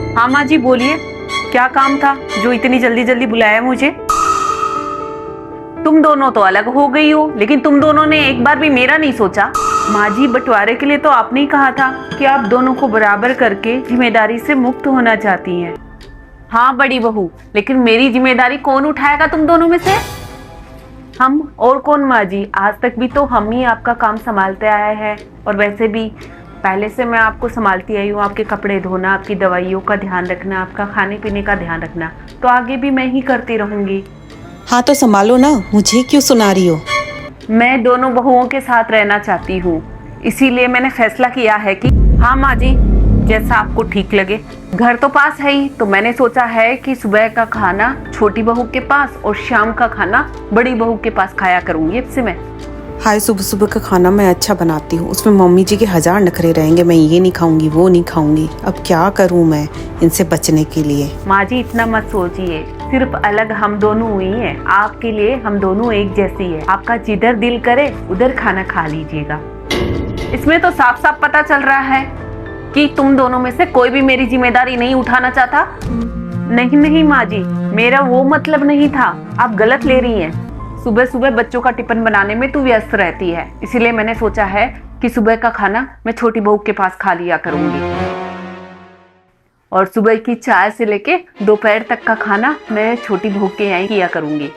हाँ माँ जी बोलिए, क्या काम था जो इतनी जल्दी जल्दी बुलाया मुझे? तुम दोनों तो अलग हो गई हो, लेकिन तुम दोनों ने एक बार भी मेरा नहीं सोचा। माँ जी, बंटवारे के लिए तो आपने ही कहा था कि आप दोनों को बराबर करके जिम्मेदारी से मुक्त होना चाहती हैं। हाँ बड़ी बहू, लेकिन मेरी जिम्मेदारी कौन उठाएगा तुम दोनों में से? हम और कौन माँ जी, आज तक भी तो हम ही आपका काम संभालते आए हैं। और वैसे भी पहले से मैं आपको संभालती आई हूँ, आपके कपड़े धोना, आपकी दवाइयों का ध्यान रखना, आपका खाने पीने का ध्यान रखना, तो आगे भी मैं ही करती रहूंगी। हाँ तो संभालो ना, मुझे क्यों सुना रही हो? मैं दोनों बहुओं के साथ रहना चाहती हूँ, इसीलिए मैंने फैसला किया है कि हाँ माँ जी, जैसा आपको ठीक लगे। घर तो पास है ही, तो मैंने सोचा है कि सुबह का खाना छोटी बहू के पास और शाम का खाना बड़ी बहू के पास खाया करूंगी अब से मैं। हाय, सुबह सुबह का खाना मैं अच्छा बनाती हूँ, उसमें मम्मी जी के 1000 नखरे रहेंगे। मैं ये नहीं खाऊंगी, वो नहीं खाऊंगी। अब क्या करूँ मैं इनसे बचने के लिए? माँ जी इतना मत सोचिए, सिर्फ अलग हम दोनों हुई हैं, आपके लिए हम दोनों एक जैसी है। आपका जिधर दिल करे उधर खाना खा लीजिएगा। इसमें तो साफ साफ पता चल रहा है कि तुम दोनों में से कोई भी मेरी जिम्मेदारी नहीं उठाना चाहता। नहीं नहीं माँ जी, मेरा वो मतलब नहीं था, आप गलत ले रही हैं। सुबह सुबह बच्चों का टिफिन बनाने में तू व्यस्त रहती है, इसीलिए मैंने सोचा है कि सुबह का खाना मैं छोटी बहू के पास खा लिया करूंगी, और सुबह की चाय से लेके दोपहर तक का खाना मैं छोटी बहू के यहाँ किया करूंगी।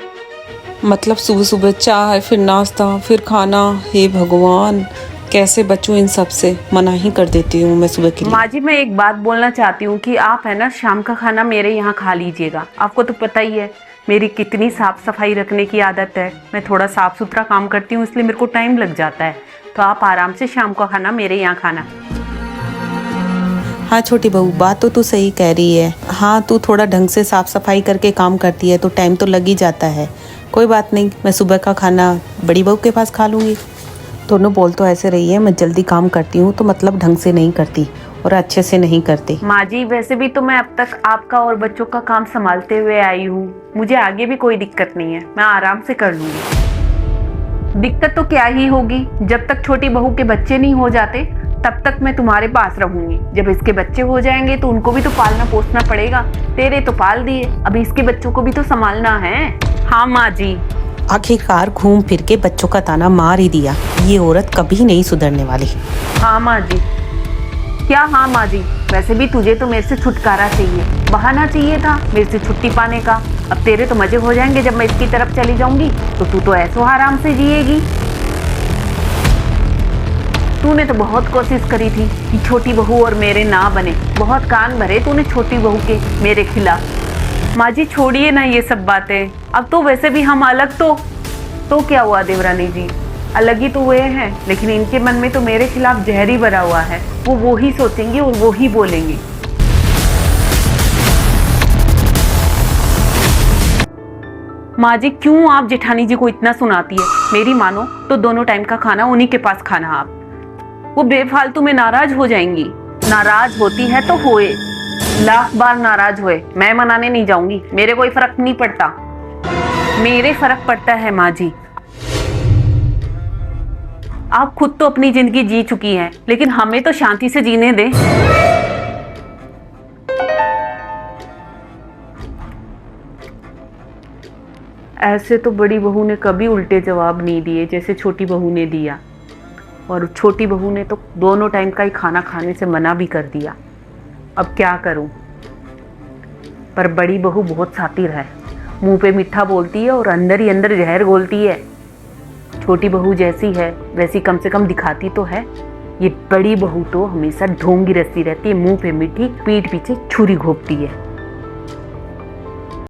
मतलब सुबह सुबह चाय, फिर नाश्ता, फिर खाना? हे भगवान, कैसे बचूं इन सब से? मना ही कर देती हूँ मैं सुबह के लिए। माँ जी मैं एक बात बोलना चाहती हूँ कि आप है ना शाम का खाना मेरे यहाँ खा लीजिएगा। आपको तो पता ही है मेरी कितनी साफ सफाई रखने की आदत है, मैं थोड़ा साफ सुथरा काम करती हूँ, इसलिए मेरे को टाइम लग जाता है। तो आप आराम से शाम का खाना मेरे यहाँ खाना। हाँ छोटी बहू, बात तो तू सही कह रही है। हाँ, तू थोड़ा ढंग से साफ सफाई करके काम करती है तो टाइम तो लग ही जाता है। कोई बात नहीं, मैं सुबह का खाना बड़ी बहू के पास खा लूँगी। दोनों बोल तो ऐसे रही है, मैं जल्दी काम करती हूँ तो मतलब ढंग से नहीं करती और अच्छे से नहीं करती। माँ जी वैसे भी तो मैं अब तक आपका और बच्चों का काम संभालते हुए आई हूँ, मुझे आगे भी कोई दिक्कत नहीं है, मैं आराम से कर लूंगी। दिक्कत तो क्या ही होगी, जब तक छोटी बहू के बच्चे नहीं हो जाते तब तक मैं तुम्हारे पास रहूंगी। जब इसके बच्चे हो जाएंगे तो उनको भी तो पालना पोसना पड़ेगा। तेरे तो पाल दिए, अभी इसके बच्चों को भी तो संभालना है। हाँ माँ जी। आखिरकार घूम फिर के बच्चों का ताना मार ही दिया। ये औरत कभी नहीं सुधरने वाली। हाँ माँ जी। क्या हाँ माँ जी, वैसे भी तुझे तो मेरे से छुटकारा चाहिए, बहाना चाहिए था मेरे से छुट्टी पाने का। अब तेरे तो मजे हो जाएंगे जब मैं इसकी तरफ चली जाऊंगी, तो तू तो ऐसो आराम से जिएगी। तूने तो बहुत कोशिश करी थी कि छोटी बहू और मेरे ना बने, बहुत कान भरे तूने छोटी बहू के मेरे खिलाफ। माँ जी छोड़िए ना ये सब बातें, अब तो वैसे भी हम अलग तो क्या हुआ देवरानी जी, अलग ही तो हुए हैं, लेकिन इनके मन में तो मेरे खिलाफ जहर ही भरा हुआ है। वो ही सोचेंगी और वो ही बोलेंगी। माँ जी क्यों आप जेठानी जी को इतना सुनाती है? मेरी मानो तो दोनों टाइम का खाना उन्हीं के पास खाना आप। वो बेफालतू में नाराज हो जाएंगी। नाराज होती है तो होए, लाख बार नाराज होए, मैं मनाने नहीं जाऊंगी, मेरे कोई फर्क नहीं पड़ता। मेरे फर्क पड़ता है माँ जी। आप खुद तो अपनी जिंदगी जी चुकी हैं, लेकिन हमें तो शांति से जीने दें। ऐसे तो बड़ी बहू ने कभी उल्टे जवाब नहीं दिए जैसे छोटी बहू ने दिया, और छोटी बहू ने तो दोनों टाइम का ही खाना खाने से मना भी कर दिया। अब क्या करूं? पर बड़ी बहू बहुत शातिर है, मुंह पे मीठा बोलती है और अंदर ही अंदर जहर घोलती है। छोटी बहू जैसी है वैसी कम से कम दिखाती तो है। ये बड़ी बहू तो हमेशा ढोंगी रसी रहती है, मुंह पे मीठी, पीठ पीछे छुरी घोंपती है।